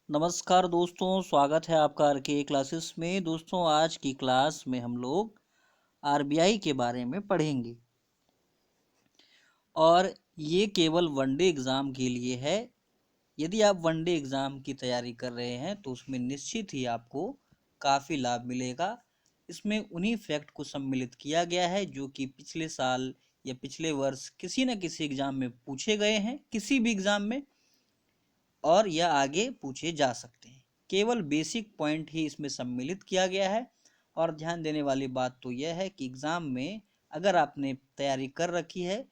नमस्कार दोस्तों, स्वागत है आपका आरके क्लासेस में। दोस्तों, आज की क्लास में हम लोग आरबीआई के बारे में पढ़ेंगे और ये केवल वनडे एग्ज़ाम के लिए है। यदि आप वनडे एग्ज़ाम की तैयारी कर रहे हैं तो उसमें निश्चित ही आपको काफ़ी लाभ मिलेगा। इसमें उन्हीं फैक्ट को सम्मिलित किया गया है जो कि पिछले साल या पिछले वर्ष किसी न किसी एग्ज़ाम में पूछे गए हैं, किसी भी एग्ज़ाम में, और यह आगे पूछे जा सकते हैं। केवल बेसिक पॉइंट ही इसमें सम्मिलित किया गया है। और ध्यान देने वाली बात तो यह है कि एग्ज़ाम में अगर आपने तैयारी कर रखी है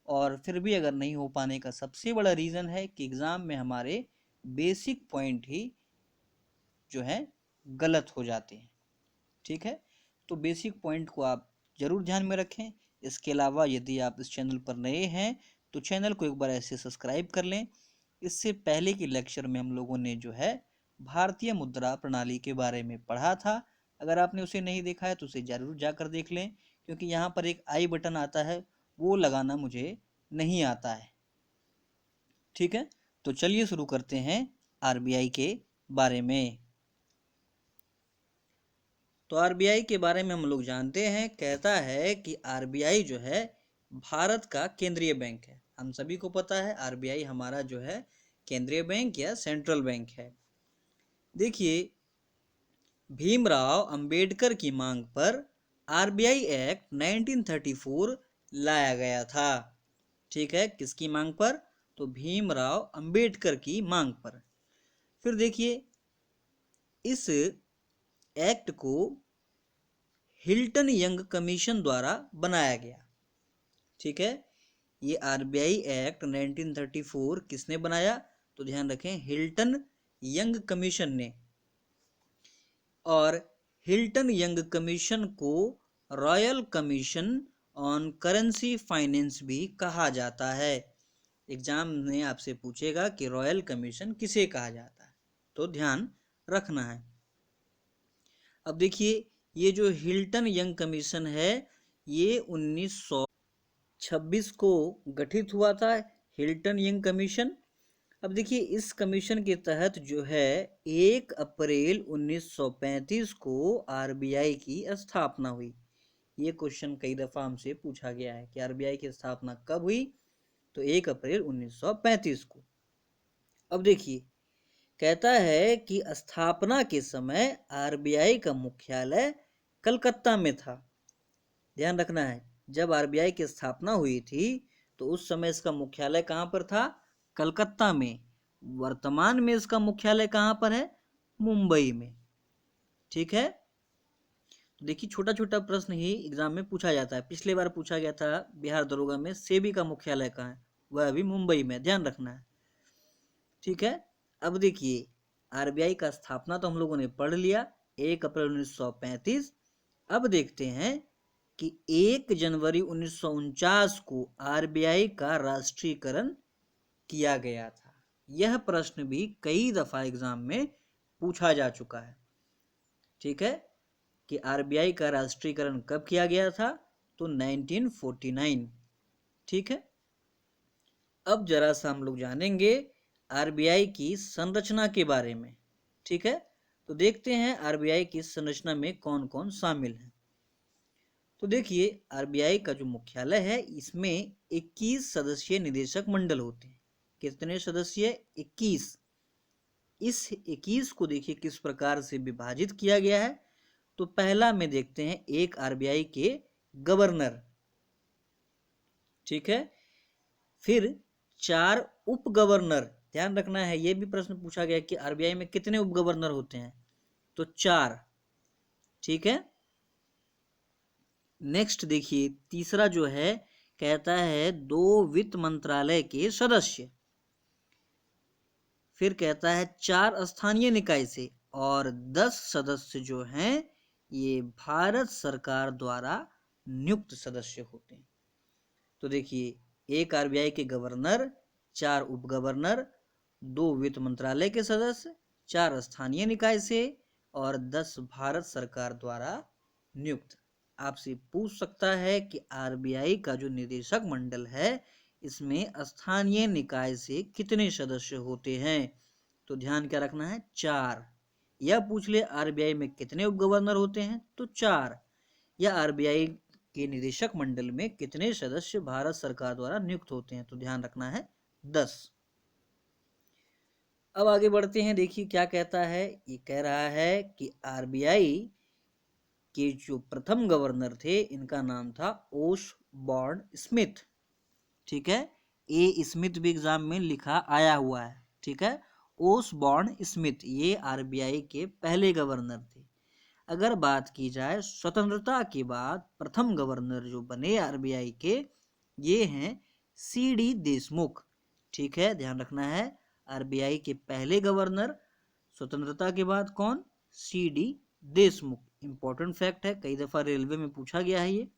और फिर भी अगर नहीं हो पाने का सबसे बड़ा रीज़न है कि एग्ज़ाम में हमारे बेसिक पॉइंट ही जो है गलत हो जाते हैं। ठीक है, तो बेसिक पॉइंट को आप ज़रूर ध्यान में रखें। इसके अलावा यदि आप इस चैनल पर नए हैं तो चैनल को एक बार ऐसे सब्सक्राइब कर लें। इससे पहले के लेक्चर में हम लोगों ने जो है भारतीय मुद्रा प्रणाली के बारे में पढ़ा था। अगर आपने उसे नहीं देखा है तो उसे ज़रूर जाकर देख लें, क्योंकि यहाँ पर एक आई बटन आता है, वो लगाना मुझे नहीं आता है। ठीक है, तो चलिए शुरू करते हैं आरबीआई के बारे में। तो आरबीआई के बारे में हम लोग जानते हैं, कहता है कि आरबीआई जो है भारत का केंद्रीय बैंक है। हम सभी को पता है आरबीआई हमारा जो है केंद्रीय बैंक या सेंट्रल बैंक है। देखिए, भीमराव अंबेडकर की मांग पर आरबीआई एक्ट 1934 लाया गया था। ठीक है, किसकी मांग पर? तो भीमराव अंबेडकर की मांग पर। फिर देखिए, इस एक्ट को हिल्टन यंग कमीशन द्वारा बनाया गया। ठीक है, ये आरबीआई एक्ट 1934 किसने बनाया? तो ध्यान रखें, हिल्टन यंग कमीशन ने। और हिल्टन यंग कमीशन को royal commission on currency finance भी कहा जाता है। एग्जाम में आपसे पूछेगा कि रॉयल कमीशन किसे कहा जाता है, तो ध्यान रखना है। अब देखिए, ये जो हिल्टन यंग कमीशन है ये 1926 को गठित हुआ था, हिल्टन यंग कमीशन। अब देखिए, इस कमीशन के तहत जो है 1 अप्रैल 1935 को आरबीआई की स्थापना हुई। ये क्वेश्चन कई दफ़ा हमसे पूछा गया है कि आरबीआई की स्थापना कब हुई? तो 1 अप्रैल 1935 को। अब देखिए, कहता है कि स्थापना के समय आरबीआई का मुख्यालय कलकत्ता में था। ध्यान रखना है, जब आरबीआई की स्थापना हुई थी तो उस समय इसका मुख्यालय कहाँ पर था? कलकत्ता में। वर्तमान में इसका मुख्यालय कहाँ पर है? मुंबई में। ठीक है, तो देखिए, छोटा छोटा प्रश्न ही एग्जाम में पूछा जाता है। पिछले बार पूछा गया था बिहार दरोगा में, सेबी का मुख्यालय कहाँ है? वह अभी मुंबई में, ध्यान रखना है। ठीक है, अब देखिए, आरबीआई का स्थापना तो हम लोगों ने पढ़ लिया, 1 अप्रैल 1935। अब देखते हैं कि 1 जनवरी 1949 को आरबीआई का राष्ट्रीयकरण किया गया था। यह प्रश्न भी कई दफा एग्जाम में पूछा जा चुका है। ठीक है, कि आरबीआई का राष्ट्रीयकरण कब किया गया था? तो 1949। ठीक है, अब जरा सा हम लोग जानेंगे आरबीआई की संरचना के बारे में। ठीक है, तो देखते हैं आरबीआई की संरचना में कौन कौन शामिल है। तो देखिए, आरबीआई का जो मुख्यालय है इसमें 21 सदस्यीय निदेशक मंडल होते हैं। कितने सदस्य? 21। इस 21 को देखिए किस प्रकार से विभाजित किया गया है। तो पहला में देखते हैं एक आरबीआई के गवर्नर। ठीक है, फिर 4 उप गवर्नर। ध्यान रखना है, यह भी प्रश्न पूछा गया कि आरबीआई में कितने उप गवर्नर होते हैं? तो 4। ठीक है, नेक्स्ट देखिए, तीसरा जो है कहता है 2 वित्त मंत्रालय के सदस्य। फिर कहता है 4 स्थानीय निकाय से, और 10 सदस्य जो हैं ये भारत सरकार द्वारा नियुक्त सदस्य होते हैं। तो देखिए, एक आरबीआई के गवर्नर, 4 उप गवर्नर, 2 वित्त मंत्रालय के सदस्य, 4 स्थानीय निकाय से, और 10 भारत सरकार द्वारा नियुक्त। आपसे पूछ सकता है कि आरबीआई का जो निदेशक मंडल है इसमें स्थानीय निकाय से कितने सदस्य होते हैं? तो ध्यान क्या रखना है, 4। या पूछ ले आरबीआई में कितने उप गवर्नर होते हैं, तो 4। या आरबीआई के निदेशक मंडल में कितने सदस्य भारत सरकार द्वारा नियुक्त होते हैं, तो ध्यान रखना है 10। अब आगे बढ़ते हैं, देखिए क्या कहता है। ये कह रहा है कि आरबीआई के जो प्रथम गवर्नर थे इनका नाम था ओसबॉर्न स्मिथ। ठीक है, ए स्मिथ भी एग्जाम में लिखा आया हुआ है। ठीक है, ओसबॉर्न स्मिथ ये आरबीआई के पहले गवर्नर थे। अगर बात की जाए स्वतंत्रता के बाद प्रथम गवर्नर जो बने आरबीआई के, ये हैं सी डी देशमुख। ठीक है, ध्यान रखना है, आरबीआई के पहले गवर्नर स्वतंत्रता के बाद कौन, C D Deshmukh. Important fact है, कई दफा रेलवे में पूछा गया है ये।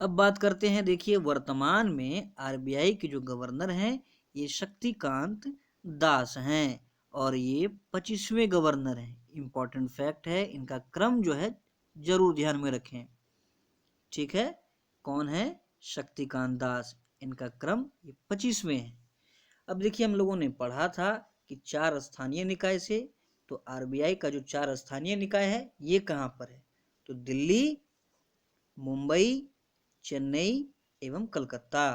अब बात करते हैं, देखिए वर्तमान में आरबीआई के जो गवर्नर हैं ये शक्तिकांत दास हैं और ये 25वें गवर्नर हैं। इंपॉर्टेंट फैक्ट है, इनका क्रम जो है जरूर ध्यान में रखें। ठीक है, कौन है, शक्तिकांत दास, इनका क्रम ये 25वें है। अब देखिए हम लोगों ने पढ़ा था कि 4 स्थानीय निकाय से, तो आरबीआई का जो 4 स्थानीय निकाय है ये कहाँ पर है, तो दिल्ली, मुंबई, चेन्नई एवं कलकत्ता।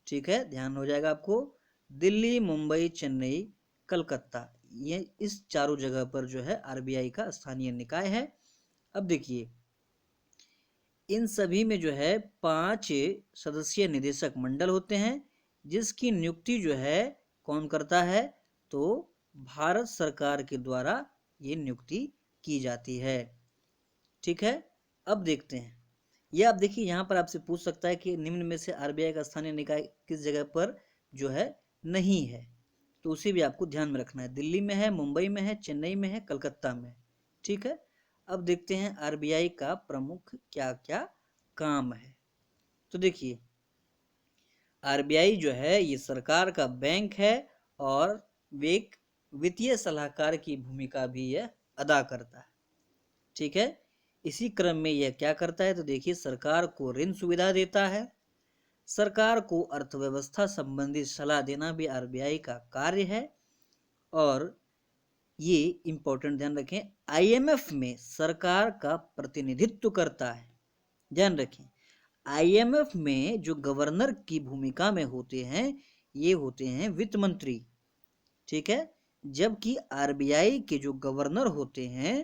ठीक है, ध्यान हो जाएगा आपको, दिल्ली, मुंबई, चेन्नई, कलकत्ता, ये इस चारों जगह पर जो है आरबीआई का स्थानीय निकाय है। अब देखिए इन सभी में जो है 5 सदस्यीय निदेशक मंडल होते हैं, जिसकी नियुक्ति जो है कौन करता है, तो भारत सरकार के द्वारा ये नियुक्ति की जाती है। ठीक है, अब देखते हैं, ये आप देखिए यहाँ पर आपसे पूछ सकता है कि निम्न में से आरबीआई का स्थानीय निकाय किस जगह पर जो है नहीं है, तो उसे भी आपको ध्यान में रखना है। दिल्ली में है, मुंबई में है, चेन्नई में है, कलकत्ता में। ठीक है, अब देखते हैं आरबीआई का प्रमुख क्या क्या काम है। तो देखिए आरबीआई जो है ये सरकार का बैंक है और वे एक वित्तीय सलाहकार की भूमिका भी यह अदा करता है। ठीक है, इसी क्रम में यह क्या करता है, तो देखिए सरकार को ऋण सुविधा देता है, सरकार को अर्थव्यवस्था संबंधी सलाह देना भी आरबीआई का कार्य है। और ये इंपॉर्टेंट ध्यान रखें, आईएमएफ में सरकार का प्रतिनिधित्व करता है। ध्यान रखें, आईएमएफ में जो गवर्नर की भूमिका में होते हैं ये होते हैं वित्त मंत्री। ठीक है, जबकि आरबीआई के जो गवर्नर होते हैं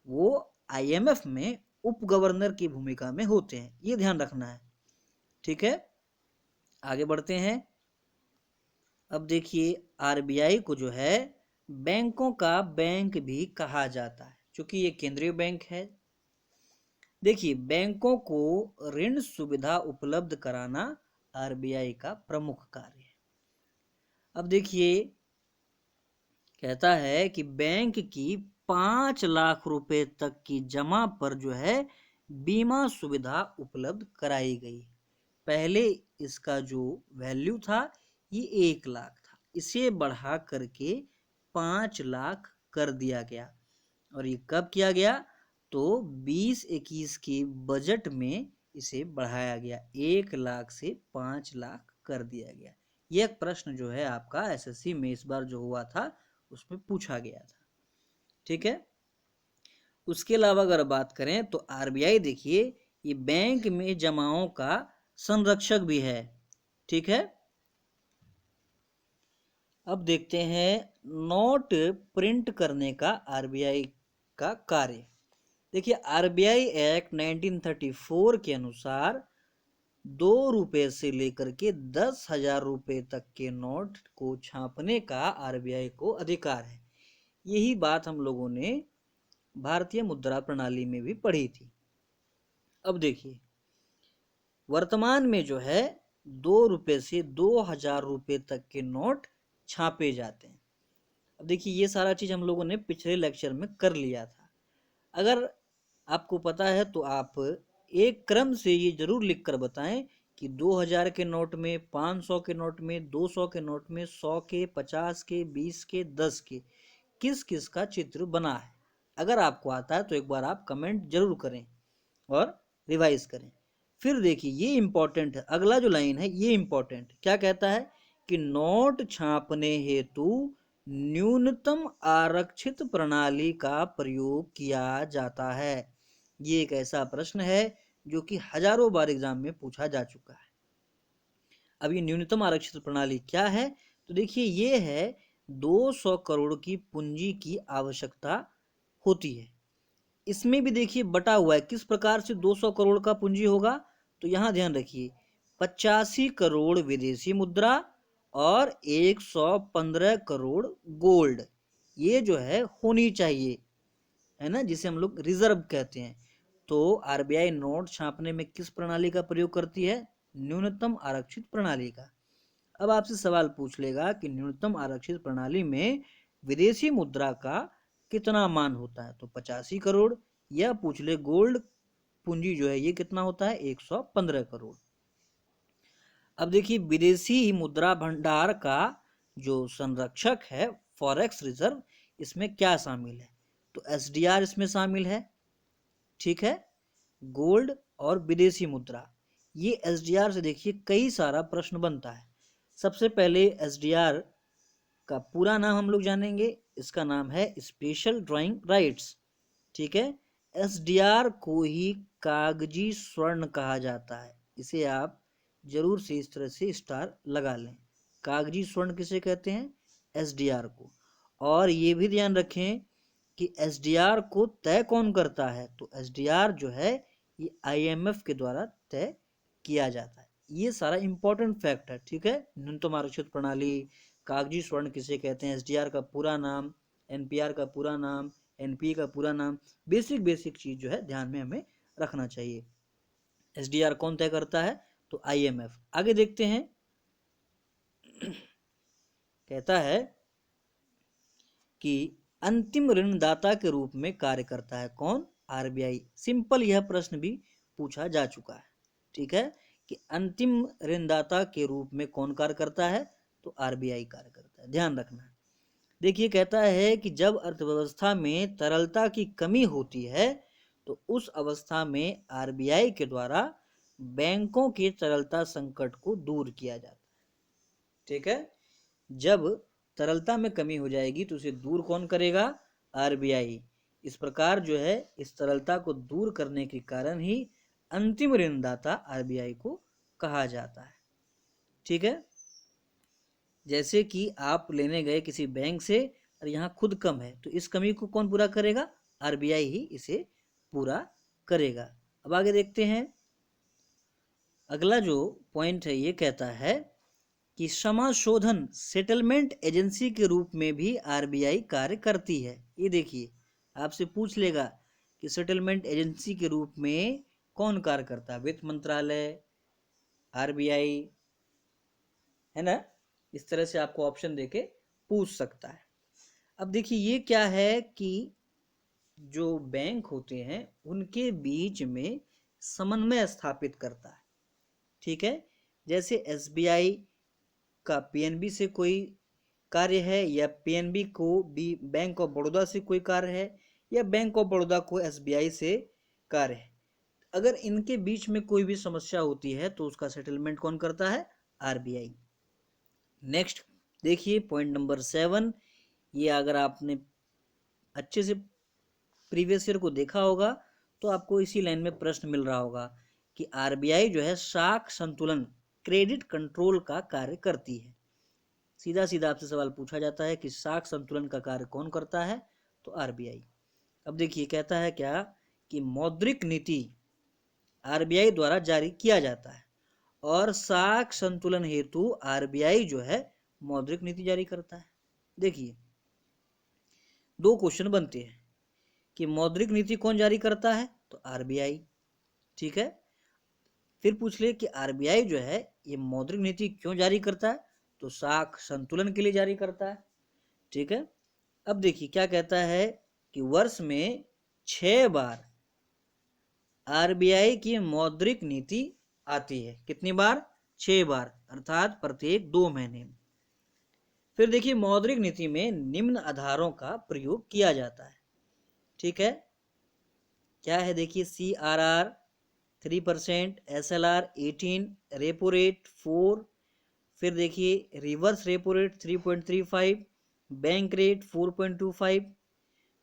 वो आईएमएफ में उप गवर्नर की भूमिका में होते हैं, ये ध्यान रखना है। ठीक है, आगे बढ़ते हैं। अब देखिए आरबीआई को जो है बैंकों का बैंक भी कहा जाता है, क्योंकि ये केंद्रीय बैंक है। देखिए बैंकों को ऋण सुविधा उपलब्ध कराना आरबीआई का प्रमुख कार्य है। अब देखिए कहता है कि बैंक की 5 लाख रुपए तक की जमा पर जो है बीमा सुविधा उपलब्ध कराई गई। पहले इसका जो वैल्यू था ये 1 लाख था, इसे बढ़ा करके 5 लाख कर दिया गया। और ये कब किया गया, तो 20-21 के बजट में इसे बढ़ाया गया, 1 लाख से 5 लाख कर दिया गया। यह प्रश्न जो है आपका एसएससी में इस बार जो हुआ था उसमें पूछा गया था। ठीक है, उसके अलावा अगर बात करें तो आरबीआई देखिए ये बैंक में जमाओं का संरक्षक भी है। ठीक है, अब देखते हैं नोट प्रिंट करने का आरबीआई का कार्य। देखिए आरबीआई एक्ट 1934 के अनुसार 2 रुपए से लेकर के 10,000 रुपए तक के नोट को छापने का आरबीआई को अधिकार है। यही बात हम लोगों ने भारतीय मुद्रा प्रणाली में भी पढ़ी थी। अब देखिए वर्तमान में जो है 2 रुपए से 2,000 रुपए तक के नोट छापे जाते हैं। अब देखिए ये सारा चीज हम लोगों ने पिछले लेक्चर में कर लिया था। अगर आपको पता है तो आप एक क्रम से ये जरूर लिख कर बताएं कि 2000 के नोट में, 500 के नोट में, 200 के नोट में, 100 के, 50 के, 20 के, 10 के किस किस का चित्र बना है। अगर आपको आता है तो एक बार आप कमेंट जरूर करें और रिवाइज करें। फिर देखिए ये इंपॉर्टेंट है, अगला जो लाइन है ये इंपॉर्टेंट क्या कहता है कि नोट छापने हेतु न्यूनतम आरक्षित प्रणाली का प्रयोग किया जाता है? ये एक ऐसा प्रश्न है जो कि हजारों बार एग्जाम में पूछा जा चुका है। अब ये न्यूनतम आरक्षित प्रणाली क्या है? तो देखिए, ये है 200 करोड़ की पूंजी की आवश्यकता होती है। इसमें भी देखिए बटा हुआ है, किस प्रकार से 200 करोड़ का पूंजी होगा। तो यहाँ ध्यान रखिए, 85 करोड़ विदेशी मुद्रा और 115 करोड़ गोल्ड, ये जो है होनी चाहिए, है ना, जिसे हम लोग रिजर्व कहते हैं। तो आरबीआई नोट छापने में किस प्रणाली का प्रयोग करती है? न्यूनतम आरक्षित प्रणाली का। अब आपसे सवाल पूछ लेगा कि न्यूनतम आरक्षित प्रणाली में विदेशी मुद्रा का कितना मान होता है? तो 85 करोड़, या पूछ ले गोल्ड पूंजी जो है ये कितना होता है? 115 करोड़। अब देखिए, विदेशी मुद्रा भंडार का जो संरक्षक है फॉरेक्स रिजर्व, इसमें क्या शामिल है? तो एसडीआर इसमें शामिल है, ठीक है, गोल्ड और विदेशी मुद्रा। ये एसडीआर से देखिए कई सारा प्रश्न बनता है। सबसे पहले एसडीआर का पूरा नाम हम लोग जानेंगे, इसका नाम है स्पेशल ड्राइंग राइट्स, ठीक है। एसडीआर को ही कागजी स्वर्ण कहा जाता है, इसे आप जरूर से इस तरह से स्टार लगा लें। कागजी स्वर्ण किसे कहते हैं? एसडीआर को। और ये भी ध्यान रखें कि एसडीआर को तय कौन करता है? तो एसडीआर जो है ये आईएमएफ के द्वारा तय किया जाता है। ये सारा इंपॉर्टेंट फैक्ट है, ठीक है। न्यूनतम आरक्षित प्रणाली, कागजी स्वर्ण किसे कहते हैं, एसडीआर का पूरा नाम, एनपीआर का पूरा नाम, एनपीए का पूरा नाम, बेसिक बेसिक चीज जो है ध्यान में हमें रखना चाहिए। एसडीआर कौन तय करता है? तो आईएमएफ। आगे देखते हैं, कहता है कि अंतिम ऋणदाता के रूप में कार्य करता है कौन? आरबीआई। सिंपल यह प्रश्न भी पूछा जा चुका है, ठीक है, कि अंतिम ऋणदाता के रूप में कौन कार्य करता है? तो आरबीआई कार्य करता है, ध्यान रखना है। देखिए, कहता है कि जब अर्थव्यवस्था में तरलता की कमी होती है तो उस अवस्था में आरबीआई के द्वारा बैंकों के तरलता संकट को दूर किया जाता है, ठीक है। जब तरलता में कमी हो जाएगी तो उसे दूर कौन करेगा? आरबीआई। इस प्रकार जो है इस तरलता को दूर करने के कारण ही अंतिम ऋणदाता आरबीआई को कहा जाता है, ठीक है। जैसे कि आप लेने गए किसी बैंक से और यहाँ खुद कम है, तो इस कमी को कौन पूरा करेगा? आरबीआई ही इसे पूरा करेगा। अब आगे देखते हैं, अगला जो पॉइंट है ये कहता है कि समाशोधन सेटलमेंट एजेंसी के रूप में भी आरबीआई कार्य करती है। ये देखिए, आपसे पूछ लेगा कि सेटलमेंट एजेंसी के रूप में कौन कार्य करता है? वित्त मंत्रालय, आरबीआई, है ना। इस तरह से आपको ऑप्शन देके पूछ सकता है। अब देखिए, ये क्या है कि जो बैंक होते हैं उनके बीच में समन्वय स्थापित करता है, ठीक है। जैसे एसबीआई का पीएनबी से कोई कार्य है, या पीएनबी को भी बैंक ऑफ बड़ौदा से कोई कार्य है, या बैंक ऑफ बड़ौदा को एसबीआई से कार्य है। अगर इनके बीच में कोई भी समस्या होती है तो उसका सेटलमेंट कौन करता है? आरबीआई। नेक्स्ट देखिए, पॉइंट नंबर 7। ये अगर आपने अच्छे से प्रीवियस ईयर को देखा होगा तो आपको इसी लाइन में प्रश्न मिल रहा होगा कि आरबीआई जो है साख संतुलन, क्रेडिट कंट्रोल का कार्य करती है। सीधा सीधा आपसे सवाल पूछा जाता है कि साख संतुलन का कार्य कौन करता है? तो आरबीआई। अब देखिए, कहता है क्या कि मौद्रिक नीति आरबीआई द्वारा जारी किया जाता है और साख संतुलन हेतु आरबीआई जो है मौद्रिक नीति जारी करता है। देखिए, दो क्वेश्चन बनते हैं कि मौद्रिक नीति कौन जारी करता है? तो आरबीआई, ठीक है। फिर पूछ ले कि आरबीआई जो है ये मौद्रिक नीति क्यों जारी करता है? तो साख संतुलन के लिए जारी करता है, ठीक है। अब देखिए क्या कहता है कि वर्ष में 6 बार आरबीआई की मौद्रिक नीति आती है। कितनी बार? 6 बार, अर्थात प्रत्येक 2 महीने में। फिर देखिए, मौद्रिक नीति में निम्न आधारों का प्रयोग किया जाता है, ठीक है। क्या है? देखिए, CRR 3%, SLR 18, रेपो रेट 4, फिर देखिए reverse repo rate 3.35, bank rate 4.25।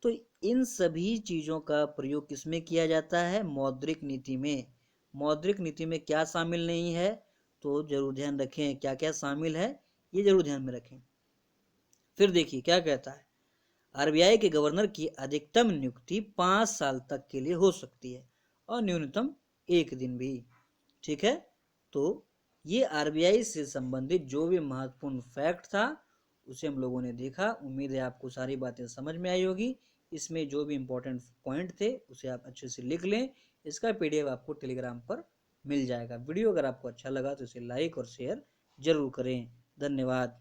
तो इन सभी चीज़ों का प्रयोग किसमें किया जाता है? मौद्रिक नीति में। मौद्रिक नीति में क्या शामिल नहीं है? तो जरूर ध्यान रखें, क्या क्या शामिल है ये जरूर ध्यान में रखें। फिर देखिए क्या कहता है, आरबीआई के गवर्नर की अधिकतम नियुक्ति 5 साल तक के लिए हो सकती है और न्यूनतम 1 दिन भी। ठीक है, तो ये आरबीआई से संबंधित जो भी महत्वपूर्ण फैक्ट था उसे हम लोगों ने देखा। उम्मीद है आपको सारी बातें समझ में आई होगी। इसमें जो भी इम्पोर्टेंट पॉइंट थे उसे आप अच्छे से लिख लें। इसका पीडीएफ आपको टेलीग्राम पर मिल जाएगा। वीडियो अगर आपको अच्छा लगा तो इसे लाइक और शेयर जरूर करें। धन्यवाद।